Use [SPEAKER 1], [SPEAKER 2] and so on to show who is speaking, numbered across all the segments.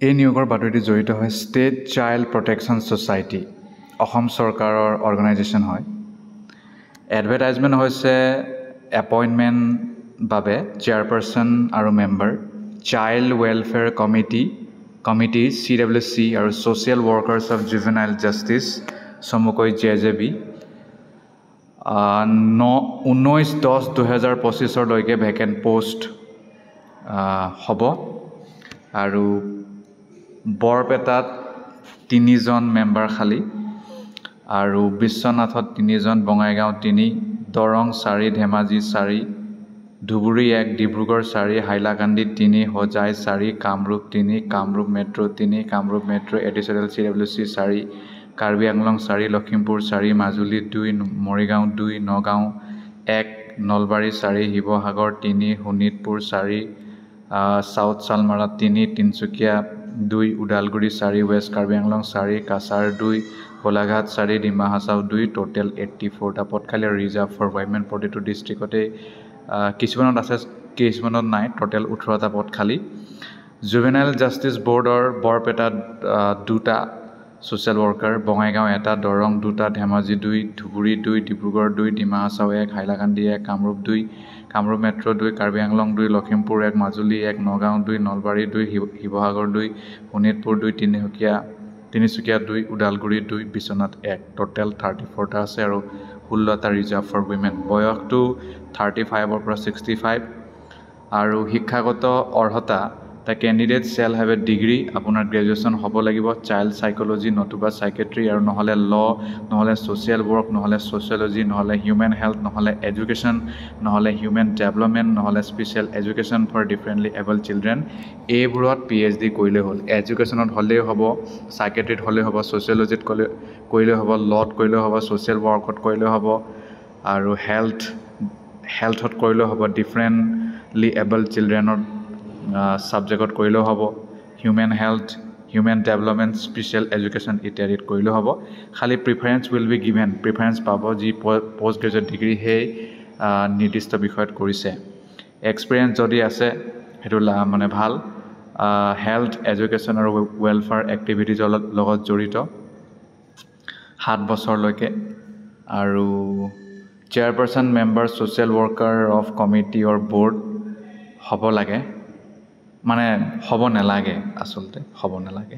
[SPEAKER 1] এই নিয়োগৰ বাতৰিটো জড়িত হয় state child protection society Assam চৰকাৰৰ অৰ্গেনাইজেশ্যন হয় এডভাৰটাইজমেণ্ট হৈছে এপইণ্টমেণ্ট বাবে চেয়াৰপাৰ্চন আৰু member child welfare committee CWC আৰু social workers of juvenile justice চমুকৈ JJB 19/10/2025 লৈকে ভেকেণ্ট পোষ্ট হ'ব আৰু বৰপেটাত 3জন মেম্বাৰ খালী আৰু বিশ্বনাথত 3জন Bongaigaon 3 Darrang 4 Dhemaji 4 Dhubri 1 Dibrugarh 4 Hailakandi 3 Hojai 4 Kamrup 3 Kamrup Metro' 3 Kamrup Metro' additional CWC 4 Karbi Anglong 4 Lakhimpur 4 Majuli 2 Morigaon 2 Nagaon 1 Nalbari 4 Sivasagar 3 Sonitpur 4 South Salmara 3 Tinsukia 2 Udalguri 4 West Karbi Anglong 4 Cachar 2 Golaghat 4 Dima Hasao 2 total 84টা পদ খালী ৰিজাৰ্ভ ফৰ উইমেন প্ৰতিটো ডিষ্ট্ৰিক্টতে কিছুমানত আছে কিছুমানত নাই টোটেল 18টা পদ খালী জুভেনাইল জাষ্টিছ বৰ্ডৰ বৰপেটাত 2টা ছ'চিয়েল ৱৰ্কাৰ বঙাইগাঁও 1টা দৰং 2টা ধেমাজি 2 ধুবুৰী 2 ডিব্ৰুগড় 2 ডিমা হাছাও 1 হাইলাকান্দি 1 কামৰূপ 2 কামৰূপ মেট্ৰ' 2 কাৰ্বি আংলং 2 লখিমপুৰ 1 মাজুলী 1 নগাঁও 2 নলবাৰী 2 শিৱসাগৰ 2 শোণিতপুৰ 2 তিনিচুকীয়া 2 ওদালগুৰি 2 বিশ্বনাথ 1 টোটেল 34টা আছে আৰু 16টা ৰিজাৰ্ভ ফৰ উইমেন বয়সটো 35ৰ পৰা 65 আৰু শিক্ষাগত অৰ্হতা the candidate shall have a degree আপোনাৰ গ্ৰেজুৱেশ্যন হ'ব লাগিব চাইল্ড চাইক'লজি নতুবা চাইকেট্ৰি আৰু নহ'লে নহ'লে ছ'চিয়েল ৱৰ্ক নহ'লে ছ'চিয়লজি নহ'লে হিউমেন হেল্থ নহ'লে এডুকেশ্যন নহ'লে হিউমেন ডেভেলপমেণ্ট নহ'লে special education for differently able children এইবোৰত PhD কৰিলে হ'ল এডুকেশ্যনত হ'লেও হ'ব চাইকেট্ৰিত হ'লেও হ'ব ছ'চিয়লজিত কৰিলেও হ'ব ল'ত কৰিলেও হ'ব ছ'চিয়েল ৱৰ্কত কৰিলেও হ'ব আৰু হেল্থত কৰিলেও হ'ব ডিফাৰেণ্টলি এবল চিলড্ৰেনৰ ছাবজেক্টত কৰিলেও হ'ব human health human development special education ইত্যাদিত কৰিলেও হ'ব খালি preference will be given preference পাব যি পষ্ট গ্ৰেজুৱেট ডিগ্ৰী সেই নিৰ্দিষ্ট বিষয়ত কৰিছে এক্সপিৰিয়েঞ্চ যদি আছে সেইটো মানে ভাল হেল্থ এডুকেশ্যন আৰু ৱেলফেয়াৰ এক্টিভিটিজৰ লগত জড়িত 7 বছৰলৈকে আৰু chairperson member social worker of committee or board হ'ব লাগে মানে হ'ব নালাগে আচলতে হ'ব নালাগে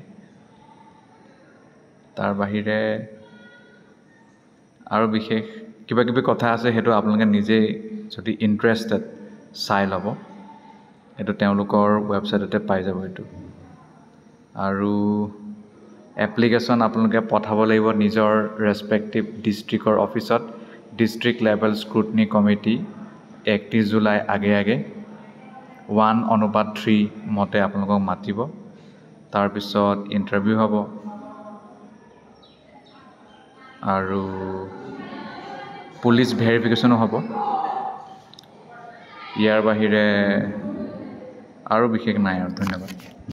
[SPEAKER 1] তাৰ বাহিৰে আৰু বিশেষ কিবা কিবি কথা আছে সেইটো আপোনালোকে নিজেই যদি ইণ্টাৰেষ্টেড চাই ল'ব এইটো তেওঁলোকৰ ৱেবছাইটতে পাই যাব এইটো আৰু এপ্লিকেশ্যন আপোনালোকে পঠাব লাগিব নিজৰ ৰেছপেক্টিভ ডিষ্ট্ৰিক্টৰ অফিচত ডিষ্ট্ৰিক্ট লেভেল স্ক্ৰুটনি কমিটি 31 জুলাই আগে 1:3 মতে আপোনালোকক মাতিব তাৰপিছত ইণ্টাৰভিউ হ'ব আৰু পুলিচ ভেৰিফিকেশ্যনো হ'ব ইয়াৰ বাহিৰে আৰু বিশেষ নাই আৰু ধন্যবাদ